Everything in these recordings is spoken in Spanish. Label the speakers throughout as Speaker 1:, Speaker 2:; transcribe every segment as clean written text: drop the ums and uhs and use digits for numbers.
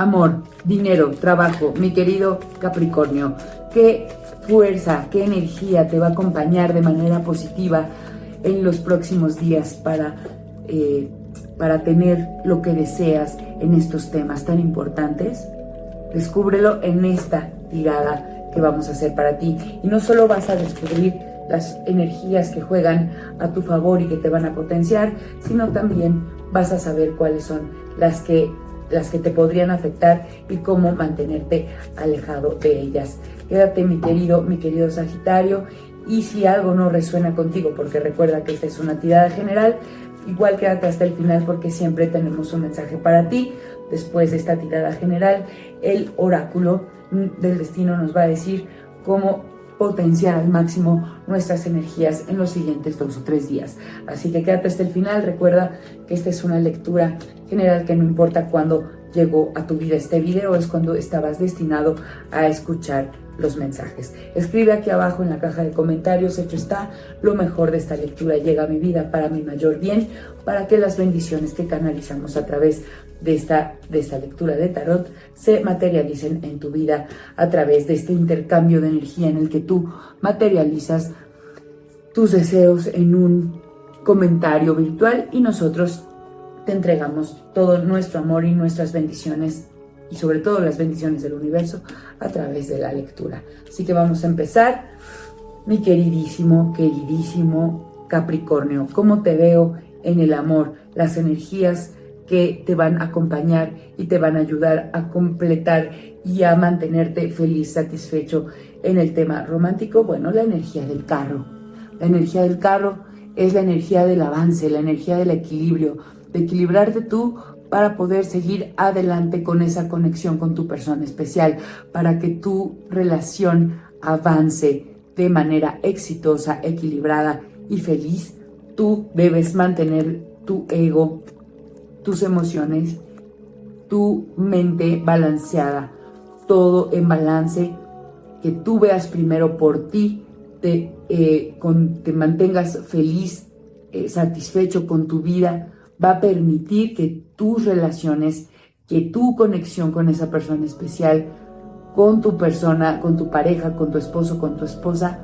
Speaker 1: Amor, dinero, trabajo, mi querido Capricornio, qué fuerza, qué energía te va a acompañar de manera positiva en los próximos días para tener lo que deseas en estos temas tan importantes. Descúbrelo en esta tirada que vamos a hacer para ti. Y no solo vas a descubrir las energías que juegan a tu favor y que te van a potenciar, sino también vas a saber cuáles son las que te podrían afectar y cómo mantenerte alejado de ellas. Quédate, mi querido Sagitario, y si algo no resuena contigo, porque recuerda que esta es una tirada general, igual quédate hasta el final porque siempre tenemos un mensaje para ti. Después de esta tirada general, el oráculo del destino nos va a decir cómo potenciar al máximo nuestras energías en los siguientes 2 o 3 días. Así que quédate hasta el final. Recuerda que esta es una lectura general que no importa cuándo llegó a tu vida este video, es cuando estabas destinado a escuchar los mensajes. Escribe aquí abajo en la caja de comentarios: hecho está, lo mejor de esta lectura llega a mi vida para mi mayor bien, para que las bendiciones que canalizamos a través de esta lectura de tarot se materialicen en tu vida a través de este intercambio de energía en el que tú materializas tus deseos en un comentario virtual y nosotros te entregamos todo nuestro amor y nuestras bendiciones, y sobre todo las bendiciones del universo a través de la lectura. Así que vamos a empezar. Mi queridísimo Capricornio, ¿cómo te veo en el amor? Las energías que te van a acompañar y te van a ayudar a completar y a mantenerte feliz, satisfecho en el tema romántico. Bueno, la energía del carro. La energía del carro es la energía del avance, la energía del equilibrio, de equilibrarte tú para poder seguir adelante con esa conexión con tu persona especial, para que tu relación avance de manera exitosa, equilibrada y feliz. Tú debes mantener tu ego, tus emociones, tu mente balanceada, todo en balance, que tú veas primero por ti, te mantengas feliz, satisfecho con tu vida. Va a permitir que tus relaciones, que tu conexión con esa persona especial, con tu persona, con tu pareja, con tu esposo, con tu esposa,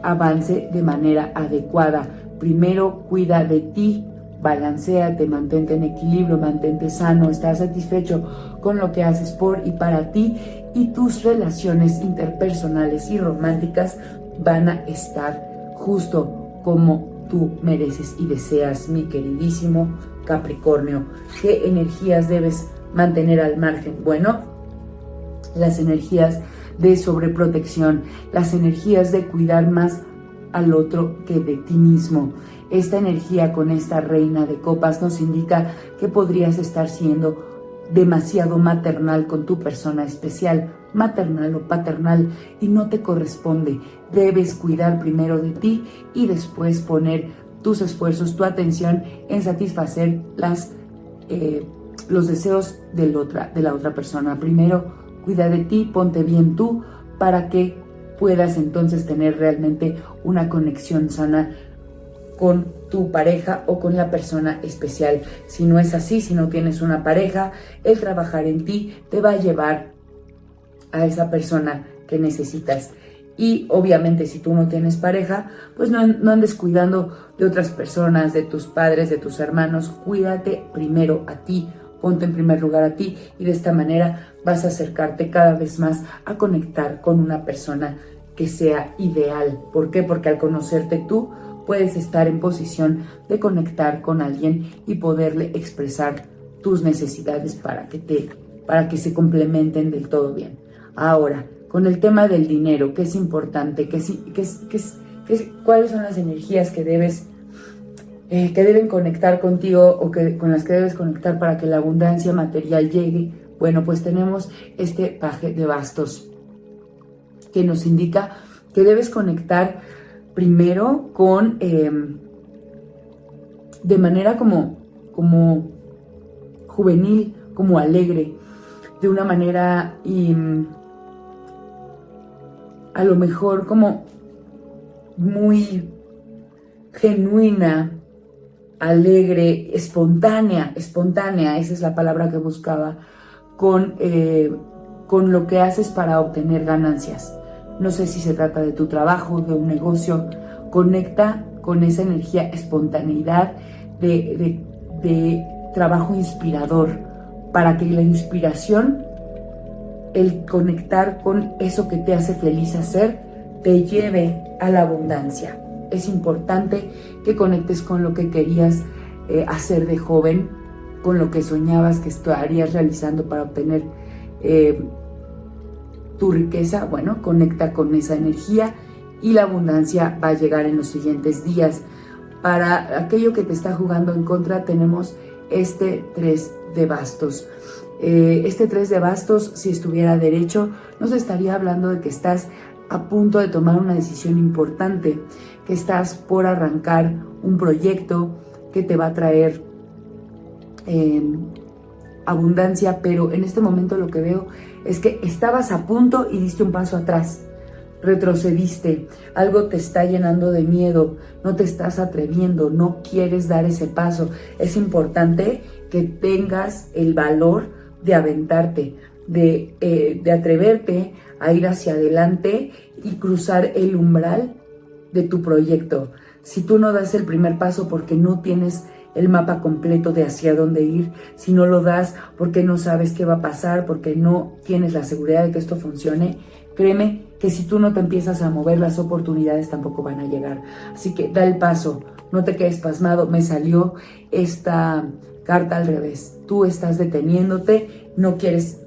Speaker 1: avance de manera adecuada. Primero cuida de ti, balanceate, mantente en equilibrio, mantente sano, estás satisfecho con lo que haces por y para ti, y tus relaciones interpersonales y románticas van a estar justo como tú mereces y deseas, mi queridísimo Capricornio. ¿Qué energías debes mantener al margen? Bueno, las energías de sobreprotección, las energías de cuidar más al otro que de ti mismo. Esta energía con esta reina de copas nos indica que podrías estar siendo demasiado maternal con tu persona especial, maternal o paternal, y no te corresponde. Debes cuidar primero de ti y después poner tus esfuerzos, tu atención en satisfacer los deseos de la otra persona. Primero cuida de ti, ponte bien tú, para que puedas entonces tener realmente una conexión sana con tu pareja o con la persona especial. Si no es así, si no tienes una pareja, el trabajar en ti te va a llevar a esa persona que necesitas. Y obviamente si tú no tienes pareja, pues no andes cuidando de otras personas, de tus padres, de tus hermanos. Cuídate primero a ti, ponte en primer lugar a ti, y de esta manera vas a acercarte cada vez más a conectar con una persona que sea ideal. ¿Por qué? Porque al conocerte tú, puedes estar en posición de conectar con alguien y poderle expresar tus necesidades para que se complementen del todo bien. Ahora, con el tema del dinero, ¿qué es importante? ¿Cuáles son las energías que deben conectar contigo o con las que debes conectar para que la abundancia material llegue? Bueno, pues tenemos este paje de bastos que nos indica que debes conectar primero con de manera como juvenil, como alegre, de una manera a lo mejor como muy genuina, alegre, espontánea, esa es la palabra que buscaba, con lo que haces para obtener ganancias. No sé si se trata de tu trabajo, de un negocio. Conecta con esa energía, espontaneidad, de trabajo inspirador, para que la inspiración, el conectar con eso que te hace feliz hacer, te lleve a la abundancia. Es importante que conectes con lo que querías hacer de joven, con lo que soñabas que estarías realizando para obtener tu riqueza. Bueno, conecta con esa energía y la abundancia va a llegar en los siguientes días. Para aquello que te está jugando en contra, tenemos este 3 de bastos. Este 3 de bastos, si estuviera derecho, nos estaría hablando de que estás a punto de tomar una decisión importante, que estás por arrancar un proyecto que te va a traer abundancia, pero en este momento lo que veo es que estabas a punto y diste un paso atrás, retrocediste, algo te está llenando de miedo, no te estás atreviendo, no quieres dar ese paso. Es importante que tengas el valor de aventarte, de atreverte a ir hacia adelante y cruzar el umbral de tu proyecto. Si tú no das el primer paso porque no tienes el mapa completo de hacia dónde ir, si no lo das porque no sabes qué va a pasar, porque no tienes la seguridad de que esto funcione, créeme que si tú no te empiezas a mover, las oportunidades tampoco van a llegar. Así que da el paso, no te quedes pasmado. Me salió esta carta al revés. Tú estás deteniéndote, no quieres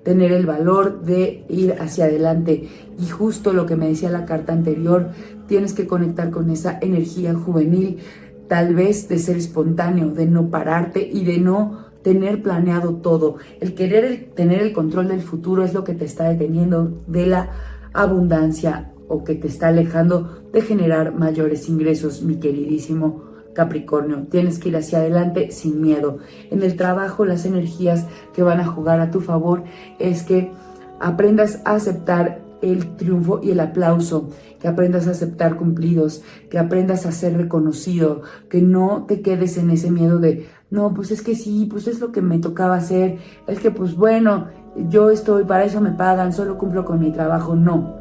Speaker 1: tener el valor de ir hacia adelante. Y justo lo que me decía la carta anterior, tienes que conectar con esa energía juvenil, tal vez de ser espontáneo, de no pararte y de no tener planeado todo. El querer tener el control del futuro es lo que te está deteniendo de la abundancia o que te está alejando de generar mayores ingresos, mi queridísimo Capricornio. Tienes que ir hacia adelante sin miedo. En el trabajo, las energías que van a jugar a tu favor es que aprendas a aceptar el triunfo y el aplauso, que aprendas a aceptar cumplidos, que aprendas a ser reconocido, que no te quedes en ese miedo de, no, pues es que sí, pues es lo que me tocaba hacer, es que pues bueno, yo estoy, para eso me pagan, solo cumplo con mi trabajo. No,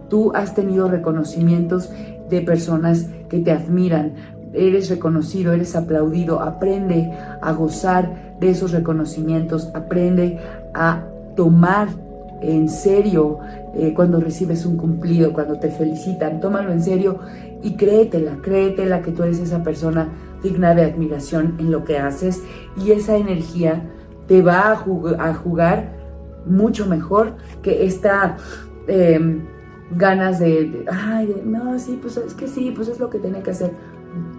Speaker 1: tú has tenido reconocimientos de personas que te admiran, eres reconocido, eres aplaudido. Aprende a gozar de esos reconocimientos, aprende a tomar en serio cuando recibes un cumplido, cuando te felicitan, tómalo en serio y créetela que tú eres esa persona digna de admiración en lo que haces, y esa energía te va a jugar mucho mejor que esta ganas no, sí, pues es que sí, pues es lo que tenía que hacer.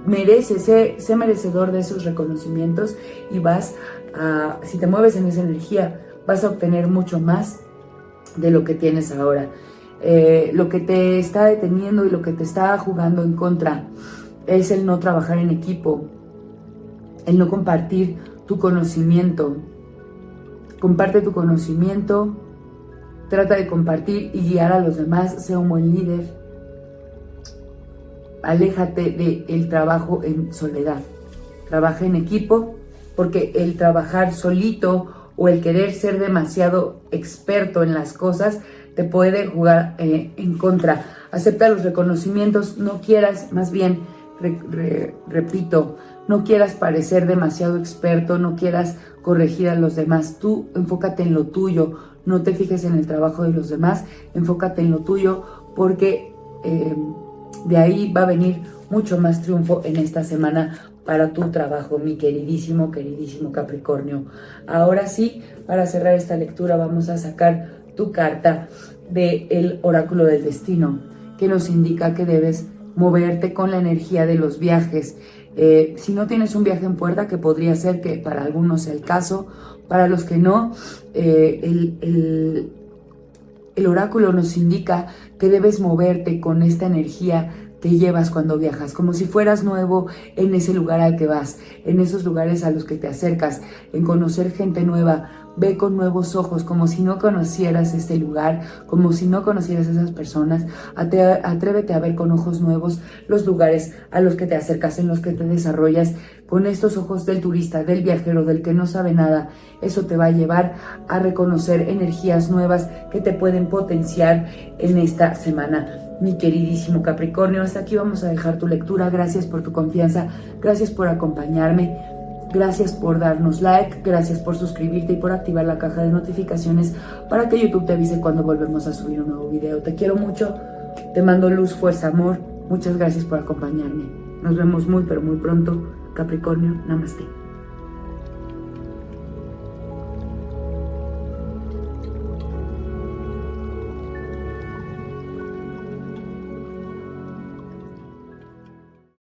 Speaker 1: Mereces, sé merecedor de esos reconocimientos y si te mueves en esa energía, vas a obtener mucho más de lo que tienes ahora. Lo que te está deteniendo y lo que te está jugando en contra es el no trabajar en equipo, el no compartir tu conocimiento. Comparte tu conocimiento, trata de compartir y guiar a los demás, sea un buen líder. Aléjate del trabajo en soledad. Trabaja en equipo, porque el trabajar solito o el querer ser demasiado experto en las cosas te puede jugar en contra. Acepta los reconocimientos, no quieras, más bien, repito, no quieras parecer demasiado experto, no quieras corregir a los demás. Tú enfócate en lo tuyo, no te fijes en el trabajo de los demás, enfócate en lo tuyo, porque de ahí va a venir mucho más triunfo en esta semana para tu trabajo, mi queridísimo Capricornio. Ahora sí, para cerrar esta lectura vamos a sacar tu carta del oráculo del destino, que nos indica que debes moverte con la energía de los viajes. Si no tienes un viaje en puerta, que podría ser que para algunos sea el caso, para los que no, el oráculo nos indica que debes moverte con esta energía que llevas cuando viajas, como si fueras nuevo en ese lugar al que vas, en esos lugares a los que te acercas, en conocer gente nueva. Ve con nuevos ojos, como si no conocieras este lugar, como si no conocieras a esas personas. Atrévete a ver con ojos nuevos los lugares a los que te acercas, en los que te desarrollas, con estos ojos del turista, del viajero, del que no sabe nada. Eso te va a llevar a reconocer energías nuevas que te pueden potenciar en esta semana. Mi queridísimo Capricornio, hasta aquí vamos a dejar tu lectura. Gracias por tu confianza, gracias por acompañarme, gracias por darnos like, gracias por suscribirte y por activar la caja de notificaciones para que YouTube te avise cuando volvemos a subir un nuevo video. Te quiero mucho, te mando luz, fuerza, amor. Muchas gracias por acompañarme. Nos vemos muy pero muy pronto. Capricornio, namaste.